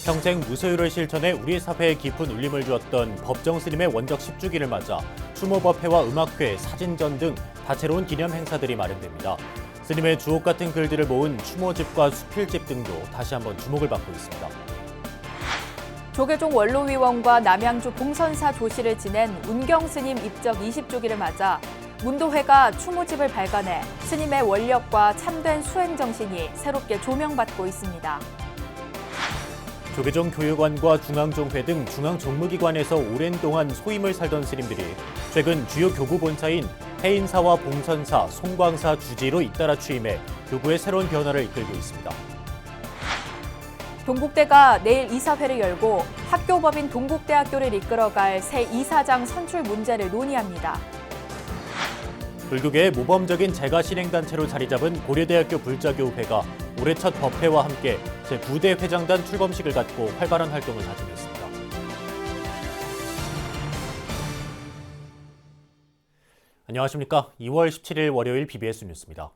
평생 무소유를 실천해 우리 사회에 깊은 울림을 주었던 법정 스님의 원적 10주기를 맞아 추모법회와 음악회, 사진전 등 다채로운 기념 행사들이 마련됩니다. 스님의 주옥 같은 글들을 모은 추모집과 수필집 등도 다시 한번 주목을 받고 있습니다. 조계종 원로위원과 남양주 봉선사 조실을 지낸 운경 스님 입적 20주기를 맞아 문도회가 추모집을 발간해 스님의 원력과 참된 수행 정신이 새롭게 조명받고 있습니다. 조계종 교육원과 중앙종회 등 중앙정무기관에서 오랜 동안 소임을 살던 스님들이 최근 주요 교구 본사인 해인사와 봉선사, 송광사 주지로 잇따라 취임해 교구의 새로운 변화를 이끌고 있습니다. 동국대가 내일 이사회를 열고 학교법인 동국대학교를 이끌어갈 새 이사장 선출 문제를 논의합니다. 불교계의 모범적인 재가 실행단체로 자리잡은 고려대학교 불자교회가 올해 첫 법회와 함께 제9대 회장단 출범식을 갖고 활발한 활동을 다짐했습니다. 안녕하십니까. 2월 17일 월요일 BBS 뉴스입니다.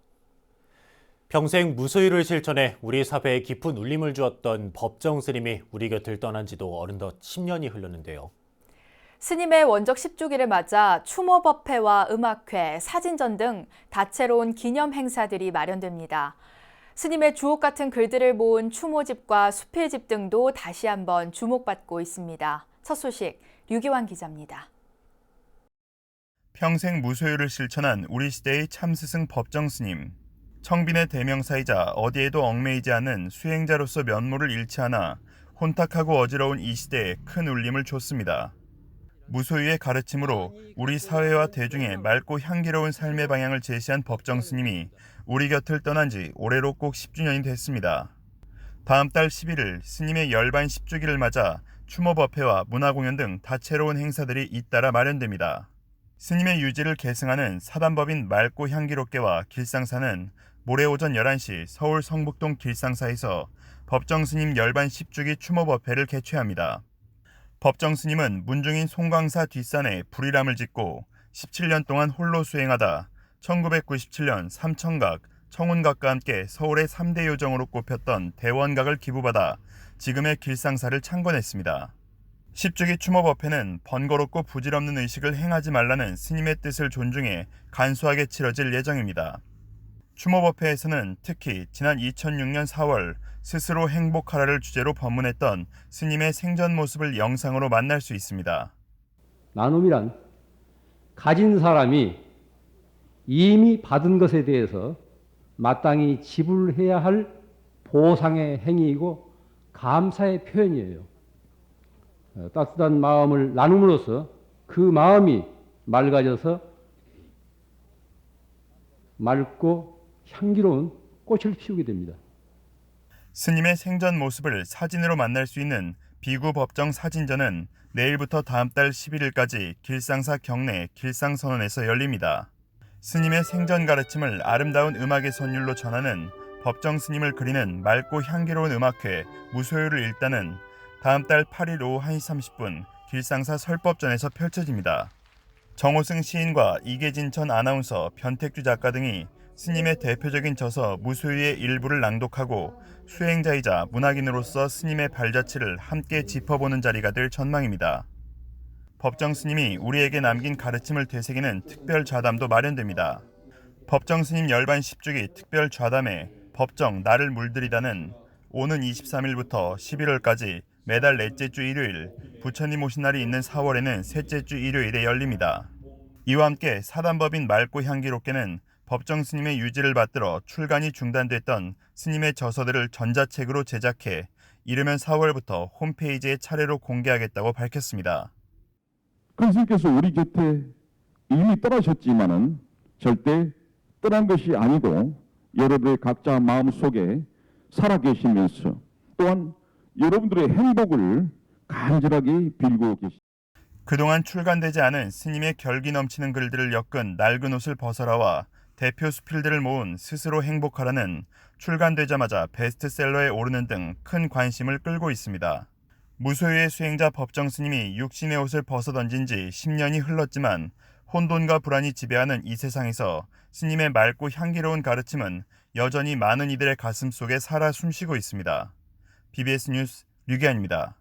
평생 무소유를 실천해 우리 사회에 깊은 울림을 주었던 법정 스님이 우리 곁을 떠난 지도 어느덧 10년이 흘렀는데요. 스님의 원적 10주기를 맞아 추모법회와 음악회, 사진전 등 다채로운 기념 행사들이 마련됩니다. 스님의 주옥 같은 글들을 모은 추모집과 수필집 등도 다시 한번 주목받고 있습니다. 첫 소식 류기환 기자입니다. 평생 무소유를 실천한 우리 시대의 참스승 법정 스님. 청빈의 대명사이자 어디에도 얽매이지 않은 수행자로서 면모를 잃지 않아 혼탁하고 어지러운 이 시대에 큰 울림을 줬습니다. 무소유의 가르침으로 우리 사회와 대중의 맑고 향기로운 삶의 방향을 제시한 법정 스님이 우리 곁을 떠난 지 올해로 꼭 10주년이 됐습니다. 다음 달 11일 스님의 열반 10주기를 맞아 추모법회와 문화공연 등 다채로운 행사들이 잇따라 마련됩니다. 스님의 유지를 계승하는 사단법인 맑고 향기롭게와 길상사는 모레 오전 11시 서울 성북동 길상사에서 법정 스님 열반 10주기 추모법회를 개최합니다. 법정 스님은 문중인 송광사 뒷산에 불이람을 짓고 17년 동안 홀로 수행하다 1997년 삼청각, 청운각과 함께 서울의 3대 요정으로 꼽혔던 대원각을 기부받아 지금의 길상사를 창건했습니다. 10주기 추모법회는 번거롭고 부질없는 의식을 행하지 말라는 스님의 뜻을 존중해 간소하게 치러질 예정입니다. 추모법회에서는 특히 지난 2006년 4월 스스로 행복하라를 주제로 법문했던 스님의 생전 모습을 영상으로 만날 수 있습니다. 나눔이란 가진 사람이 이미 받은 것에 대해서 마땅히 지불해야 할 보상의 행위이고 감사의 표현이에요. 따뜻한 마음을 나눔으로써 그 마음이 맑아져서 맑고 향기로운 꽃을 피우게 됩니다. 스님의 생전 모습을 사진으로 만날 수 있는 비구 법정 사진전은 내일부터 다음 달 11일까지 길상사 경내 길상선원에서 열립니다. 스님의 생전 가르침을 아름다운 음악의 선율로 전하는 법정 스님을 그리는 맑고 향기로운 음악회 무소유를 읽다는 다음 달 8일 오후 1시 30분 길상사 설법전에서 펼쳐집니다. 정호승 시인과 이계진 전 아나운서, 변택주 작가 등이 스님의 대표적인 저서 무소유의 일부를 낭독하고 수행자이자 문학인으로서 스님의 발자취를 함께 짚어보는 자리가 될 전망입니다. 법정 스님이 우리에게 남긴 가르침을 되새기는 특별 좌담도 마련됩니다. 법정 스님 열반 10주기 특별 좌담회 법정 나를 물들이다는 오는 23일부터 11월까지 매달 넷째 주 일요일, 부처님 오신 날이 있는 4월에는 셋째 주 일요일에 열립니다. 이와 함께 사단법인 맑고 향기롭게는 법정 스님의 유지를 받들어 출간이 중단됐던 스님의 저서들을 전자책으로 제작해 이르면 4월부터 홈페이지에 차례로 공개하겠다고 밝혔습니다. 그 스님께서 우리 곁에 이미 떠나셨지만은 절대 떠난 것이 아니고 여러분의 각자 마음속에 살아계시면서 또한 여러분들의 행복을 간절하게 빌고 계십니다. 그동안 출간되지 않은 스님의 결기 넘치는 글들을 엮은 낡은 옷을 벗어라와 대표 수필들을 모은 스스로 행복하라는 출간되자마자 베스트셀러에 오르는 등 큰 관심을 끌고 있습니다. 무소유의 수행자 법정 스님이 육신의 옷을 벗어던진 지 10년이 흘렀지만 혼돈과 불안이 지배하는 이 세상에서 스님의 맑고 향기로운 가르침은 여전히 많은 이들의 가슴 속에 살아 숨쉬고 있습니다. BBS 뉴스 류기환입니다.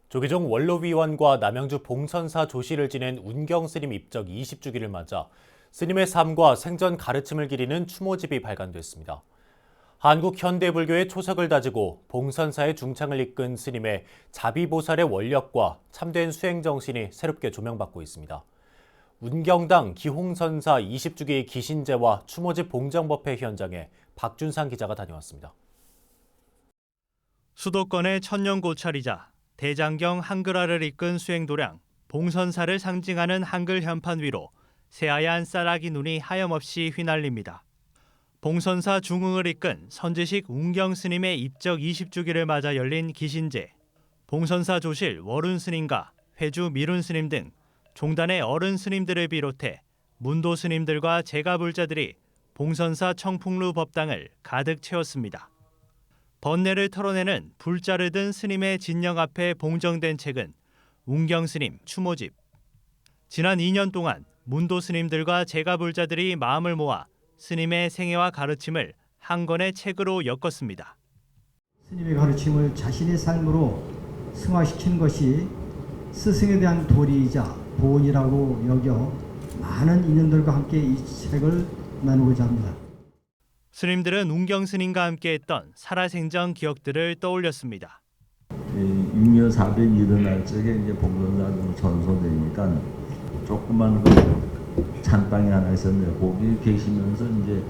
조계종 원로위원과 남양주 봉선사 조실을 지낸 운경 스님 입적 20주기를 맞아 스님의 삶과 생전 가르침을 기리는 추모집이 발간됐습니다. 한국 현대불교의 초석을 다지고 봉선사의 중창을 이끈 스님의 자비보살의 원력과 참된 수행정신이 새롭게 조명받고 있습니다. 운경당 기홍선사 20주기 기신제와 추모집 봉정법회 현장에 박준상 기자가 다녀왔습니다. 수도권의 천년고찰이자 대장경 한글화를 이끈 수행도량 봉선사를 상징하는 한글 현판 위로 새하얀 쌀아기 눈이 하염없이 휘날립니다. 봉선사 중흥을 이끈 선지식 운경 스님의 입적 20주기를 맞아 열린 기신제, 봉선사 조실 월운 스님과 회주 미룬 스님 등 종단의 어른 스님들을 비롯해 문도 스님들과 제가불자들이 봉선사 청풍루 법당을 가득 채웠습니다. 번뇌를 털어내는 불자를 든 스님의 진령 앞에 봉정된 책은 운경 스님 추모집. 지난 2년 동안 문도 스님들과 제가불자들이 마음을 모아 스님의 생애와 가르침을 한 권의 책으로 엮었습니다. 스님의 가르침을 자신의 삶으로 승화시킨 것이 스승에 대한 도리이자 보온이라고 여겨 많은 인연들과 함께 이 책을 나누고자 합니다. 스님들은 운경 스님과 함께했던 살아생전 기억들을 떠올렸습니다. 6년 400이 일어날 적에 이제 봉선사로 전소되니까 조그만 그 찬방이 하나 있었는데 거기 계시면서 이제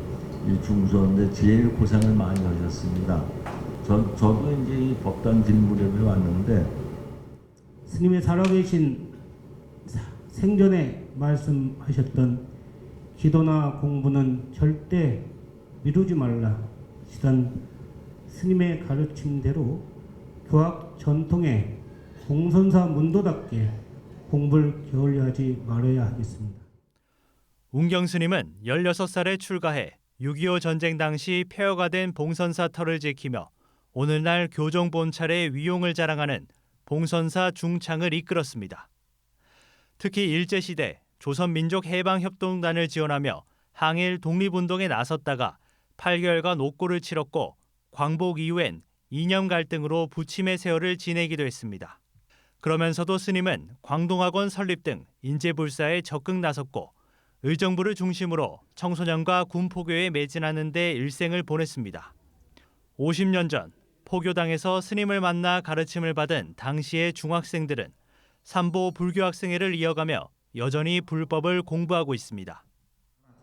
중소인데 제일 고생을 많이 하셨습니다. 저도 이제 이 법당 뒷무렵에 왔는데 스님의 살아계신 생전에 말씀하셨던 기도나 공부는 절대 미루지 말라 하시던 스님의 가르침대로 교학 전통의 봉선사 문도답게 공부를 게을리하지 말아야 하겠습니다. 운경 스님은 16살에 출가해 6.25 전쟁 당시 폐허가 된 봉선사 터를 지키며 오늘날 교종 본찰의 위용을 자랑하는 봉선사 중창을 이끌었습니다. 특히 일제시대 조선민족해방협동단을 지원하며 항일 독립운동에 나섰다가 8개월간 옥고를 치렀고 광복 이후엔 이념 갈등으로 부침의 세월을 지내기도 했습니다. 그러면서도 스님은 광동학원 설립 등 인재불사에 적극 나섰고 의정부를 중심으로 청소년과 군포교에 매진하는 데 일생을 보냈습니다. 50년 전 포교당에서 스님을 만나 가르침을 받은 당시의 중학생들은 삼보 불교학생회를 이어가며 여전히 불법을 공부하고 있습니다.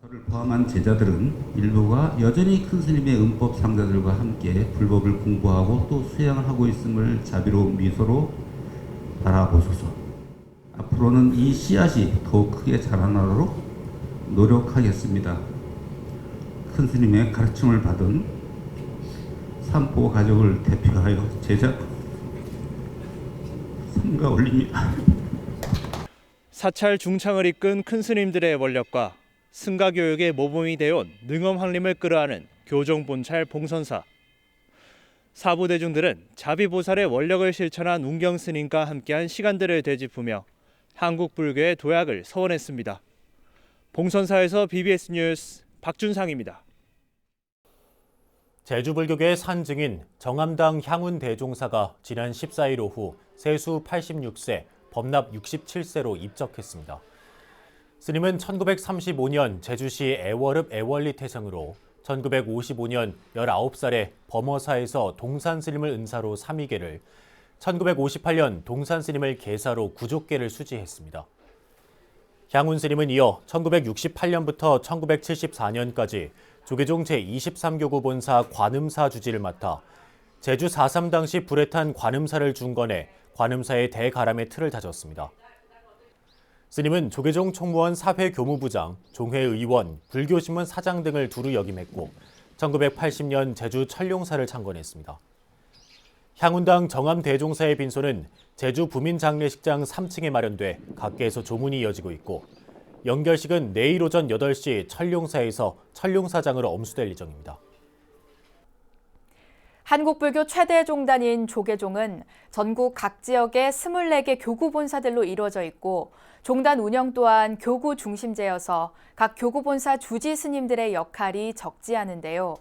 저를 포함한 제자들은 일부가 여전히 큰 스님의 음법 상자들과 함께 불법을 공부하고 또 수행을 하고 있음을 자비로운 미소로 바라보소서. 앞으로는 이 씨앗이 더욱 크게 자라나도록 노력하겠습니다. 큰 스님의 가르침을 받은 삼보 가족을 대표하여 제자 삼가 올립니다. 사찰 중창을 이끈 큰 스님들의 원력과 승가 교육의 모범이 되어온 능엄 황림을 끌어안은 교종 본찰 봉선사. 사부 대중들은 자비보살의 원력을 실천한 운경 스님과 함께한 시간들을 되짚으며 한국 불교의 도약을 서원했습니다. 봉선사에서 BBS 뉴스 박준상입니다. 제주불교계의 산증인 정암당 향운 대종사가 지난 14일 오후 세수 86세, 법납 67세로 입적했습니다. 스님은 1935년 제주시 애월읍 애월리 태생으로 1955년 19살에 범어사에서 동산스님을 은사로 삼위계를, 1958년 동산스님을 계사로 구족계를 수지했습니다. 향운 스님은 이어 1968년부터 1974년까지 조계종 제23교구 본사 관음사 주지를 맡아 제주 4.3 당시 불에 탄 관음사를 중건해 관음사의 대가람의 틀을 다졌습니다. 스님은 조계종 총무원 사회교무부장, 종회의원, 불교신문 사장 등을 두루 역임했고 1980년 제주 천룡사를 창건했습니다. 향운당 정암대종사의 빈소는 제주 부민장례식장 3층에 마련돼 각계에서 조문이 이어지고 있고 연결식은 내일 오전 8시 천룡사에서 천룡사장으로 엄수될 예정입니다. 한국불교 최대 종단인 조계종은 전국 각 지역에 24개 교구 본사들로 이루어져 있고 종단 운영 또한 교구 중심제여서 각 교구 본사 주지 스님들의 역할이 적지 않은데요.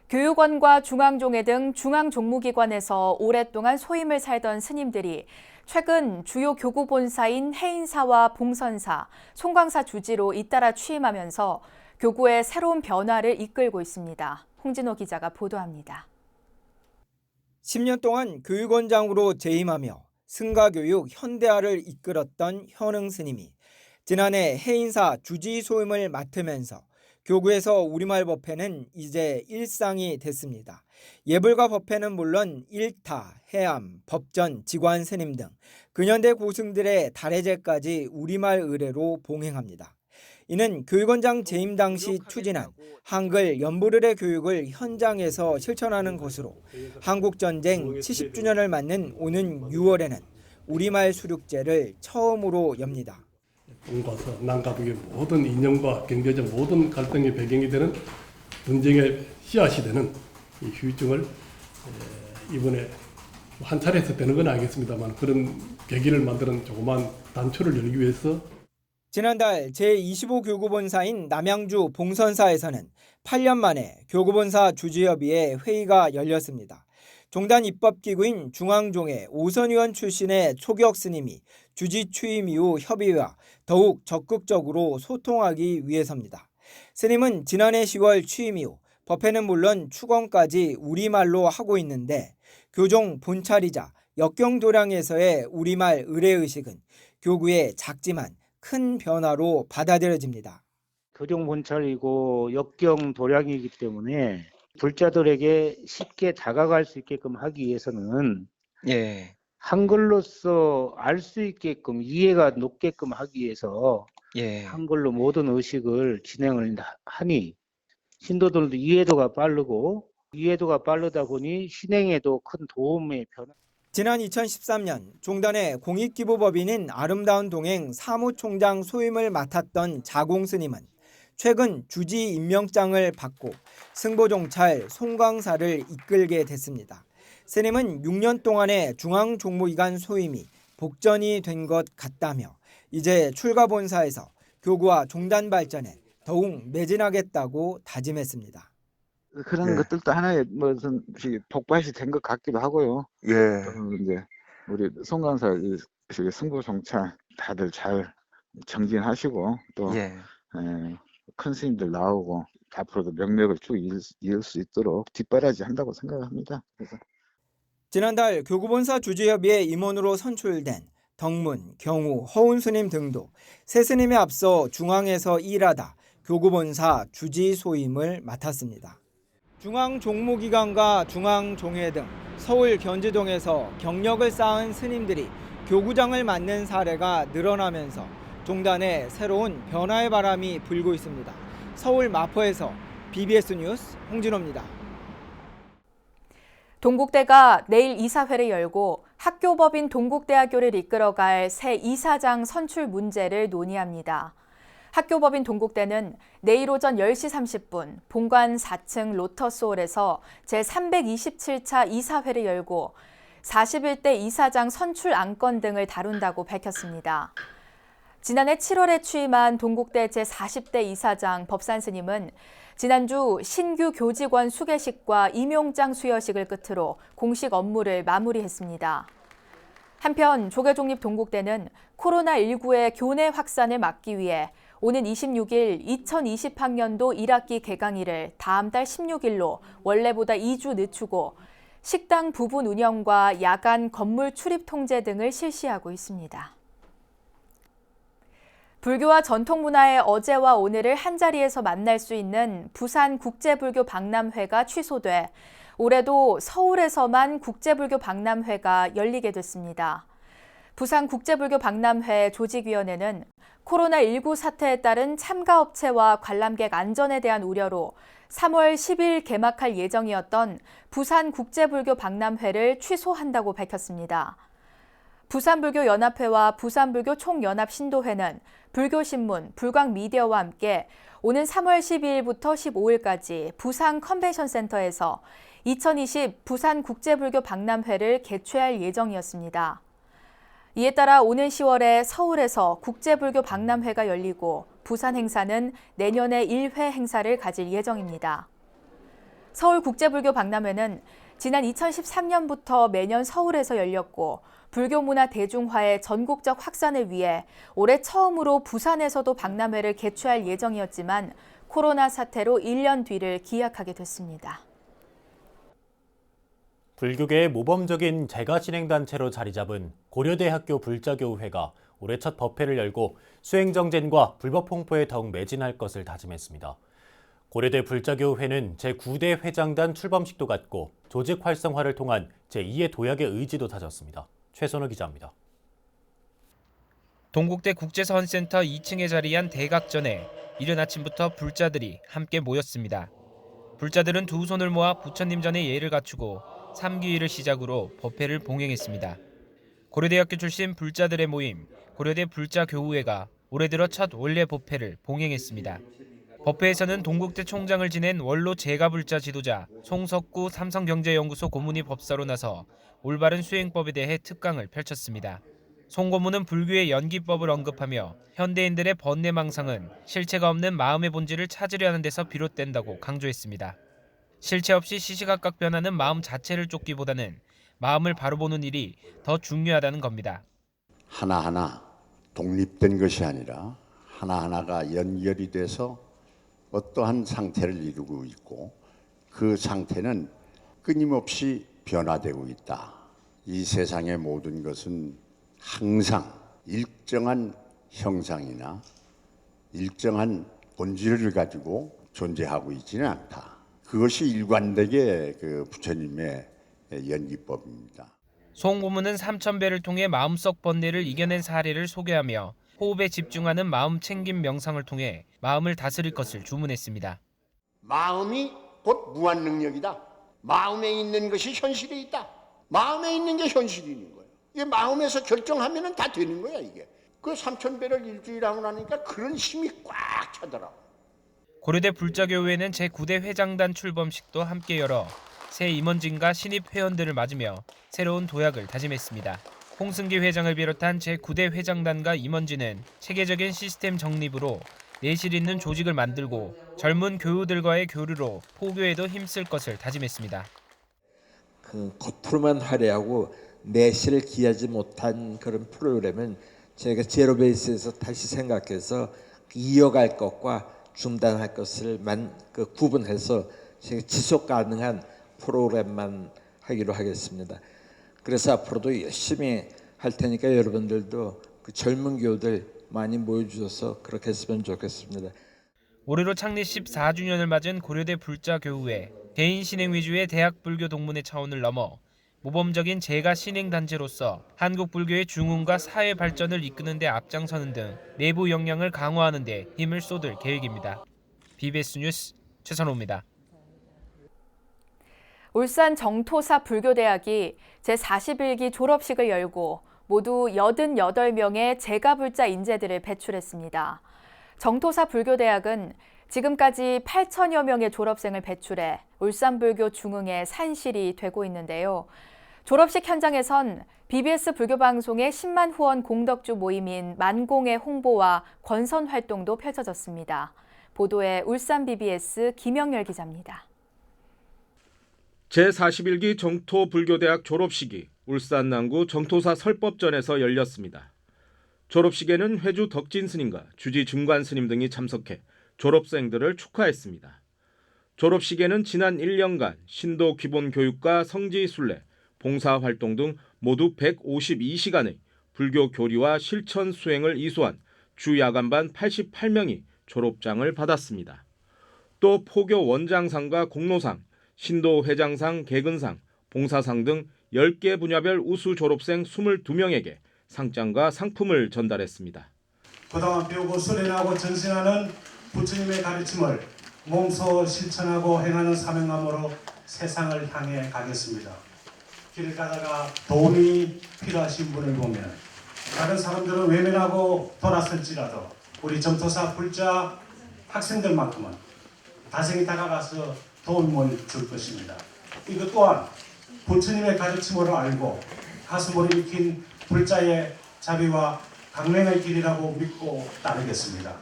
교육원과 중앙종회 등 중앙종무기관에서 오랫동안 소임을 살던 스님들이 최근 주요 교구 본사인 해인사와 봉선사, 송광사 주지로 잇따라 취임하면서 교구의 새로운 변화를 이끌고 있습니다. 홍진호 기자가 보도합니다. 10년 동안 교육원장으로 재임하며 승가교육 현대화를 이끌었던 현흥 스님이 지난해 해인사 주지 소임을 맡으면서 교구에서 우리말 법회는 이제 일상이 됐습니다. 예불가 법회는 물론 일타, 해암, 법전, 직관 스님 등 근현대 고승들의 달해제까지 우리말 의례로 봉행합니다. 이는 교육원장 재임 당시 추진한 한글 연불의례 교육을 현장에서 실천하는 것으로 한국전쟁 70주년을 맞는 오는 6월에는 우리말 수륙제를 처음으로 엽니다. 동과서, 남가북의 모든 이념과 경제적 모든 갈등의 배경이 되는 분쟁의 씨앗이 되는 이 휴유증을 이번에 한 차례에서 되는 건 아니겠습니다만 그런 계기를 만드는 조그만 단초를 열기 위해서 지난달 제25교구본사인 남양주 봉선사에서는 8년 만에 교구본사 주지협의회 회의가 열렸습니다. 종단 입법기구인 중앙종회 오선의원 출신의 초격 스님이 주지 취임 이후 협의회와 더욱 적극적으로 소통하기 위해서입니다. 스님은 지난해 10월 취임 이후 법회는 물론 축원까지 우리말로 하고 있는데 교종 본찰이자 역경도량에서의 우리말 의례의식은 교구의 작지만 큰 변화로 받아들여집니다. 교종 본찰이고 역경 도량이기 때문에 불자들에게 쉽게 다가갈 수 있게끔 하기 위해서는 한글로서 알 수 있게끔 이해가 높게끔 하기 위해서 한글로 모든 의식을 진행을 하니 신도들도 이해도가 빠르고 이해도가 빠르다 보니 신행에도 큰 도움의 변화. 지난 2013년 종단의 공익기부법인인 아름다운 동행 사무총장 소임을 맡았던 자공 스님은 최근 주지 임명장을 받고 승보종찰 송광사를 이끌게 됐습니다. 스님은 6년 동안의 중앙종무기관 소임이 복전이 된 것 같다며 이제 출가본사에서 교구와 종단 발전에 더욱 매진하겠다고 다짐했습니다. 그런 것들도 하나의 무슨 독밭이 된 것 같기도 하고요. 이제 우리 송광사 승보종찰 다들 잘 정진하시고 또 큰 스님들 나오고 앞으로도 명맥을 쭉 이을 수 있도록 뒷바라지 한다고 생각합니다. 그래서 지난달 교구본사 주지협의회 임원으로 선출된 덕문, 경우, 허운 스님 등도 새 스님에 앞서 중앙에서 일하다 교구본사 주지 소임을 맡았습니다. 중앙종무기관과 중앙종회 등 서울 견지동에서 경력을 쌓은 스님들이 교구장을 맡는 사례가 늘어나면서 종단에 새로운 변화의 바람이 불고 있습니다. 서울 마포에서 BBS 뉴스 홍진호입니다. 동국대가 내일 이사회를 열고 학교법인 동국대학교를 이끌어갈 새 이사장 선출 문제를 논의합니다. 학교법인 동국대는 내일 오전 10시 30분 본관 4층 로터스홀에서 제327차 이사회를 열고 41대 이사장 선출 안건 등을 다룬다고 밝혔습니다. 지난해 7월에 취임한 동국대 제40대 이사장 법산 스님은 지난주 신규 교직원 수계식과 임용장 수여식을 끝으로 공식 업무를 마무리했습니다. 한편 조계종립 동국대는 코로나19의 교내 확산을 막기 위해 오는 26일 2020학년도 1학기 개강일을 다음 달 16일로 원래보다 2주 늦추고 식당 부분 운영과 야간 건물 출입 통제 등을 실시하고 있습니다. 불교와 전통문화의 어제와 오늘을 한자리에서 만날 수 있는 부산국제불교 박람회가 취소돼 올해도 서울에서만 국제불교 박람회가 열리게 됐습니다. 부산국제불교 박람회 조직위원회는 코로나19 사태에 따른 참가업체와 관람객 안전에 대한 우려로 3월 10일 개막할 예정이었던 부산국제불교 박람회를 취소한다고 밝혔습니다. 부산불교연합회와 부산불교 총연합신도회는 불교신문, 불광미디어와 함께 오는 3월 12일부터 15일까지 부산 컨벤션센터에서 2020 부산국제불교 박람회를 개최할 예정이었습니다. 이에 따라 오는 10월에 서울에서 국제불교 박람회가 열리고 부산 행사는 내년에 1회 행사를 가질 예정입니다. 서울국제불교 박람회는 지난 2013년부터 매년 서울에서 열렸고 불교 문화 대중화의 전국적 확산을 위해 올해 처음으로 부산에서도 박람회를 개최할 예정이었지만 코로나 사태로 1년 뒤를 기약하게 됐습니다. 불교계의 모범적인 제가 진행단체로 자리 잡은 고려대학교 불자교우회가 올해 첫 법회를 열고 수행정진과 불법 홍보에 더욱 매진할 것을 다짐했습니다. 고려대 불자교우회는 제9대 회장단 출범식도 갖고 조직 활성화를 통한 제2의 도약의 의지도 다졌습니다. 최선호 기자입니다. 동국대 국제서원센터 2층에 자리한 대각전에 이른 아침부터 불자들이 함께 모였습니다. 불자들은 두 손을 모아 부처님 전에 예를 갖추고 3기일을 시작으로 법회를 봉행했습니다. 고려대학교 출신 불자들의 모임 고려대 불자교우회가 올해 들어 첫 원례 법회를 봉행했습니다. 법회에서는 동국대 총장을 지낸 원로 제가불자 지도자 송석구 삼성경제연구소 고문이 법사로 나서 올바른 수행법에 대해 특강을 펼쳤습니다. 송 고문은 불교의 연기법을 언급하며 현대인들의 번뇌망상은 실체가 없는 마음의 본질을 찾으려는 데서 비롯된다고 강조했습니다. 실체 없이 시시각각 변하는 마음 자체를 쫓기보다는 마음을 바로 보는 일이 더 중요하다는 겁니다. 하나하나 독립된 것이 아니라 하나하나가 연결이 돼서 어떠한 상태를 이루고 있고 그 상태는 끊임없이 변화되고 있다. 이 세상의 모든 것은 항상 일정한 형상이나 일정한 본질을 가지고 존재하고 있지는 않다. 그것이 일관되게 부처님의 연기법입니다. 송 고문은 3000배를 통해 마음속 번뇌를 이겨낸 사례를 소개하며 호흡에 집중하는 마음 챙김 명상을 통해 마음을 다스릴 것을 주문했습니다. 마음이 곧 무한 능력이다. 마음에 있는 것이 현실에 있다. 마음에 있는 게 현실이 있는 거예요. 이게 마음에서 결정하면 다 되는 거야 이게. 그 3000배를 일주일에 하고 나니까 그런 힘이 꽉 차더라고. 고려대 불자교우회는 제9대 회장단 출범식도 함께 열어 새 임원진과 신입 회원들을 맞으며 새로운 도약을 다짐했습니다. 홍승기 회장을 비롯한 제9대 회장단과 임원진은 체계적인 시스템 정립으로 내실 있는 조직을 만들고 젊은 교우들과의 교류로 포교에도 힘쓸 것을 다짐했습니다. 겉으로만 화려하고 내실을 기하지 못한 그런 프로그램은 저희가 제로베이스에서 다시 생각해서 이어갈 것과 중단할 것을 구분해서 지속 가능한 프로그램만 하기로 하겠습니다. 그래서 앞으로도 열심히 할 테니까 여러분들도 그 젊은 교우들 많이 모여주셔서 그렇게 했으면 좋겠습니다. 올해로 창립 14주년을 맞은 고려대 불자교우회, 개인 신행 위주의 대학 불교 동문회 차원을 넘어 모범적인 제가 신행 단체로서 한국 불교의 중흥과 사회 발전을 이끄는 데 앞장서는 등 내부 역량을 강화하는 데 힘을 쏟을 계획입니다. BBS 뉴스 최선호입니다. 울산 정토사 불교대학이 제41기 졸업식을 열고 모두 88명의 제가불자 인재들을 배출했습니다. 정토사 불교대학은 지금까지 8천여 명의 졸업생을 배출해 울산불교 중흥의 산실이 되고 있는데요. 졸업식 현장에선 BBS 불교방송의 10만 후원 공덕주 모임인 만공의 홍보와 권선 활동도 펼쳐졌습니다. 보도에 울산 BBS 김영열 기자입니다. 제41기 정토불교대학 졸업식이 울산 남구 정토사 설법전에서 열렸습니다. 졸업식에는 회주 덕진 스님과 주지 중관 스님 등이 참석해 졸업생들을 축하했습니다. 졸업식에는 지난 1년간 신도 기본 교육과 성지 순례, 봉사활동 등 모두 152시간의 불교 교리와 실천 수행을 이수한 주 야간반 88명이 졸업장을 받았습니다. 또 포교 원장상과 공로상, 신도 회장상, 개근상, 봉사상 등 10개 분야별 우수 졸업생 22명에게 상장과 상품을 전달했습니다. 그동안 배우고 수련하고 전승하는 부처님의 가르침을 몸소 실천하고 행하는 사명감으로 세상을 향해 가겠습니다. 길 가다가 도움이 필요하신 분을 보면 다른 사람들은 외면하고 돌았을지라도 우리 정토사 불자 학생들만큼은 다생히 다가가서 도움을 줄 것입니다. 이것 또한 부처님의 가르침으로 알고 가슴으로 익힌 불자의 자비와 강맹의 길이라고 믿고 따르겠습니다.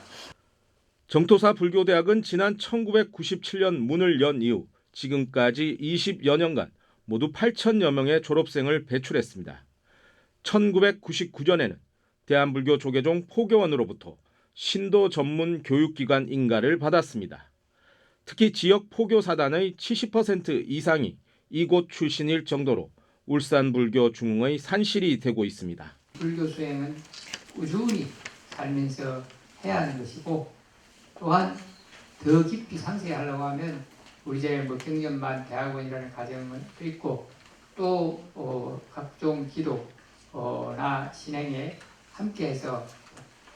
정토사 불교대학은 지난 1997년 문을 연 이후 지금까지 20여 년간 모두 8천여 명의 졸업생을 배출했습니다. 1999년에는 대한불교조계종 포교원으로부터 신도 전문 교육기관 인가를 받았습니다. 특히 지역 포교사단의 70% 이상이 이곳 출신일 정도로 울산불교중흥의 산실이 되고 있습니다. 불교 수행은 꾸준히 살면서 해야 하는 것이고, 또한 더 깊이 상세히 하려고 하면 우리 제 경전만 대학원이라는 과정은 또 있고, 또 각종 기도나 신행에 함께해서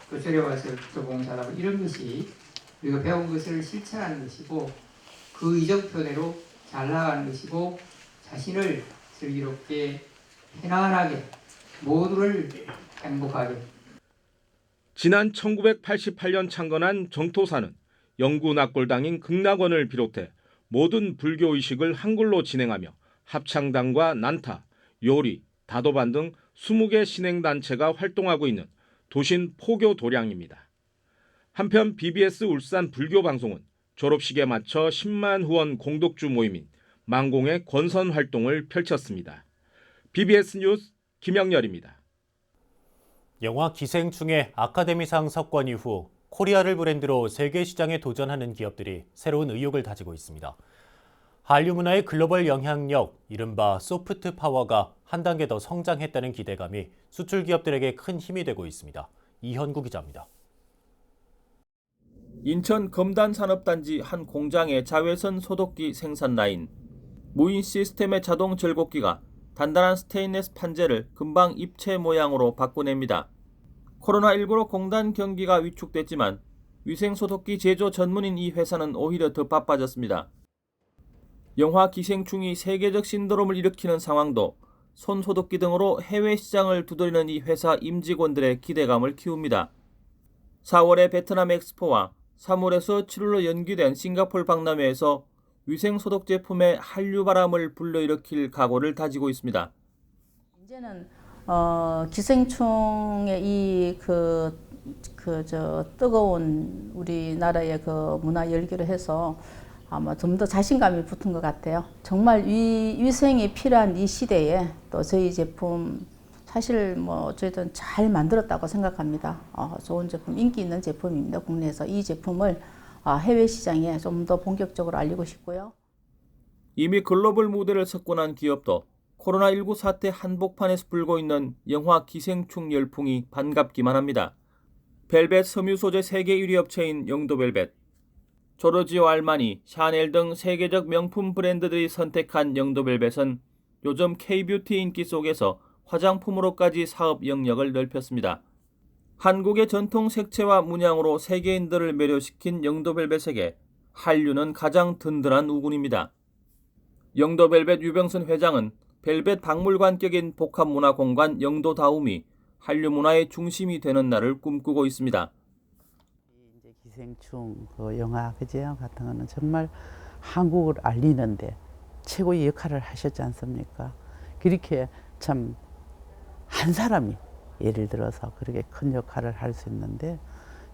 또 절에 와서 기도봉사하고 이런 것이 우리가 배운 것을 실천하는 것이고, 그 이정표대로 잘 나가는 것이고, 자신을 슬기롭게 편안하게 모두를 행복하게. 지난 1988년 창건한 정토사는 영구낙골당인 극락원을 비롯해 모든 불교의식을 한글로 진행하며 합창단과 난타, 요리, 다도반 등 20개 신행단체가 활동하고 있는 도신 포교 도량입니다. 한편 BBS 울산 불교방송은 졸업식에 맞춰 10만 후원 공독주 모임인 망공의 권선 활동을 펼쳤습니다. BBS 뉴스 김영렬입니다. 영화 기생충의 아카데미상 석권 이후 코리아를 브랜드로 세계 시장에 도전하는 기업들이 새로운 의욕을 다지고 있습니다. 한류 문화의 글로벌 영향력, 이른바 소프트 파워가 한 단계 더 성장했다는 기대감이 수출 기업들에게 큰 힘이 되고 있습니다. 이현구 기자입니다. 인천 검단산업단지 한 공장의 자외선 소독기 생산 라인. 무인 시스템의 자동 절곡기가 단단한 스테인리스 판재를 금방 입체 모양으로 바꿔냅니다. 코로나19로 공단 경기가 위축됐지만 위생소독기 제조 전문인 이 회사는 오히려 더 바빠졌습니다. 영화 기생충이 세계적 신드롬을 일으키는 상황도 손소독기 등으로 해외 시장을 두드리는 이 회사 임직원들의 기대감을 키웁니다. 4월에 베트남 엑스포와 3월에서 7월로 연기된 싱가포르 박람회에서 위생소독 제품의 한류 바람을 불러일으킬 각오를 다지고 있습니다. 이제는 기생충의 이 뜨거운 우리나라의 그 문화 열기를 해서 아마 좀 더 자신감이 붙은 것 같아요. 정말 위생이 필요한 이 시대에 또 저희 제품 사실 저희들은 잘 만들었다고 생각합니다. 좋은 제품, 인기 있는 제품입니다. 국내에서 이 제품을 해외 시장에 좀 더 본격적으로 알리고 싶고요. 이미 글로벌 무대를 석권한 기업도 코로나19 사태 한복판에서 불고 있는 영화 기생충 열풍이 반갑기만 합니다. 벨벳 섬유 소재 세계 1위 업체인 영도벨벳, 조르지오 알마니, 샤넬 등 세계적 명품 브랜드들이 선택한 영도벨벳은 요즘 K-뷰티 인기 속에서 화장품으로까지 사업 영역을 넓혔습니다. 한국의 전통 색채와 문양으로 세계인들을 매료시킨 영도벨벳에게 한류는 가장 든든한 우군입니다. 영도벨벳 유병선 회장은 벨벳 박물관격인 복합문화공간 영도다움이 한류 문화의 중심이 되는 날을 꿈꾸고 있습니다. 기생충 영화 그죠 같은 거는 정말 한국을 알리는데 최고의 역할을 하셨지 않습니까? 그렇게 참 한 사람이 예를 들어서 그렇게 큰 역할을 할 수 있는데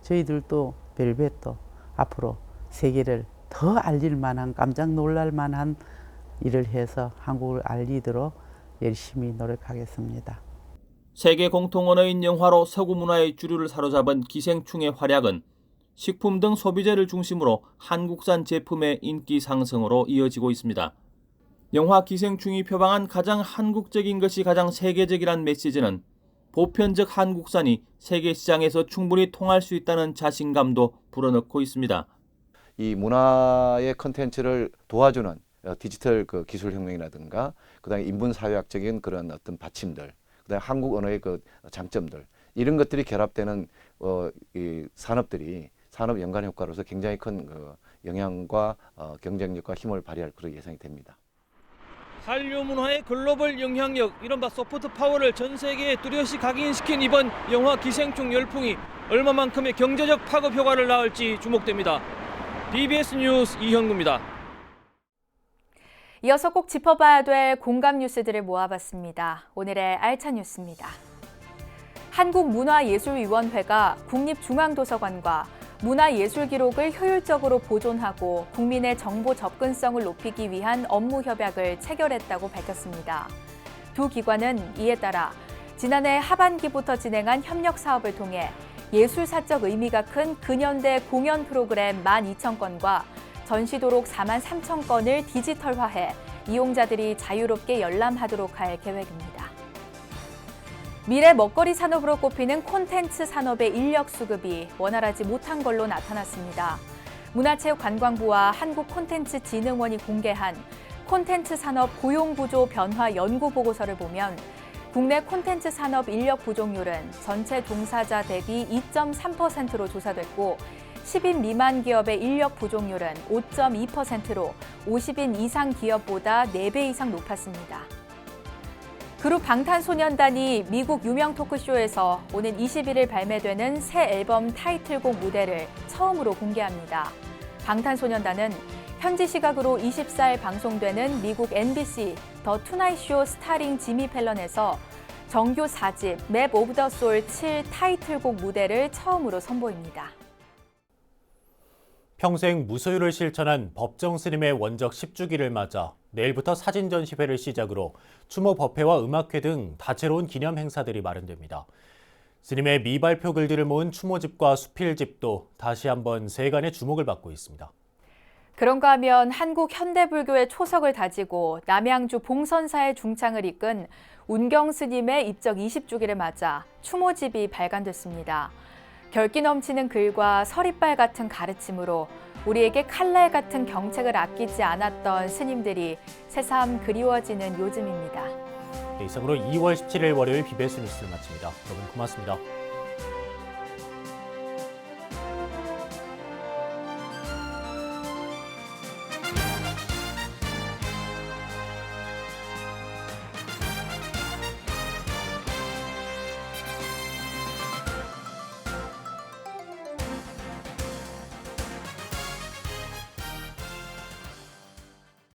저희들도 벨벳도 앞으로 세계를 더 알릴 만한 깜짝 놀랄 만한 일을 해서 한국을 알리도록 열심히 노력하겠습니다. 세계 공통 언어인 영화로 서구 문화의 주류를 사로잡은 기생충의 활약은 식품 등 소비재를 중심으로 한국산 제품의 인기 상승으로 이어지고 있습니다. 영화 기생충이 표방한 가장 한국적인 것이 가장 세계적이란 메시지는 보편적 한국산이 세계 시장에서 충분히 통할 수 있다는 자신감도 불어넣고 있습니다. 이 문화의 컨텐츠를 도와주는 디지털 기술혁명이라든가 그다음에 인문사회학적인 그런 어떤 받침들, 그다음에 한국 언어의 장점들 이런 것들이 결합되는 이 산업들이 산업 연관 효과로서 굉장히 큰 영향과 경쟁력과 힘을 발휘할 그런 예상이 됩니다. 한류 문화의 글로벌 영향력, 이른바 소프트 파워를 전 세계에 뚜렷이 각인시킨 이번 영화 기생충 열풍이 얼마만큼의 경제적 파급 효과를 낳을지 주목됩니다. BBS 뉴스 이현구입니다. 이어서 꼭 짚어봐야 될 공감 뉴스들을 모아봤습니다. 오늘의 알찬 뉴스입니다. 한국문화예술위원회가 국립중앙도서관과 문화예술 기록을 효율적으로 보존하고 국민의 정보 접근성을 높이기 위한 업무 협약을 체결했다고 밝혔습니다. 두 기관은 이에 따라 지난해 하반기부터 진행한 협력 사업을 통해 예술사적 의미가 큰 근현대 공연 프로그램 12,000건과 전시도록 43,000건을 디지털화해 이용자들이 자유롭게 열람하도록 할 계획입니다. 미래 먹거리 산업으로 꼽히는 콘텐츠 산업의 인력 수급이 원활하지 못한 걸로 나타났습니다. 문화체육관광부와 한국콘텐츠진흥원이 공개한 콘텐츠 산업 고용구조 변화 연구 보고서를 보면 국내 콘텐츠 산업 인력 부족률은 전체 종사자 대비 2.3%로 조사됐고 10인 미만 기업의 인력 부족률은 5.2%로 50인 이상 기업보다 4배 이상 높았습니다. 그룹 방탄소년단이 미국 유명 토크쇼에서 오는 21일 발매되는 새 앨범 타이틀곡 무대를 처음으로 공개합니다. 방탄소년단은 현지 시각으로 24일 방송되는 미국 NBC 더 투나잇 쇼 스타링 지미 펠런에서 정규 4집 맵 오브 더 소울 7 타이틀곡 무대를 처음으로 선보입니다. 평생 무소유를 실천한 법정 스님의 원적 10주기를 맞아 내일부터 사진 전시회를 시작으로 추모 법회와 음악회 등 다채로운 기념 행사들이 마련됩니다. 스님의 미발표 글들을 모은 추모집과 수필집도 다시 한번 세간의 주목을 받고 있습니다. 그런가 하면 한국 현대불교의 초석을 다지고 남양주 봉선사의 중창을 이끈 운경 스님의 입적 20주기를 맞아 추모집이 발간됐습니다. 결기 넘치는 글과 서리빨 같은 가르침으로 우리에게 칼날 같은 경책을 아끼지 않았던 스님들이 새삼 그리워지는 요즘입니다. 이상으로 2월 17일 월요일 BBS 뉴스를 마칩니다. 여러분 고맙습니다.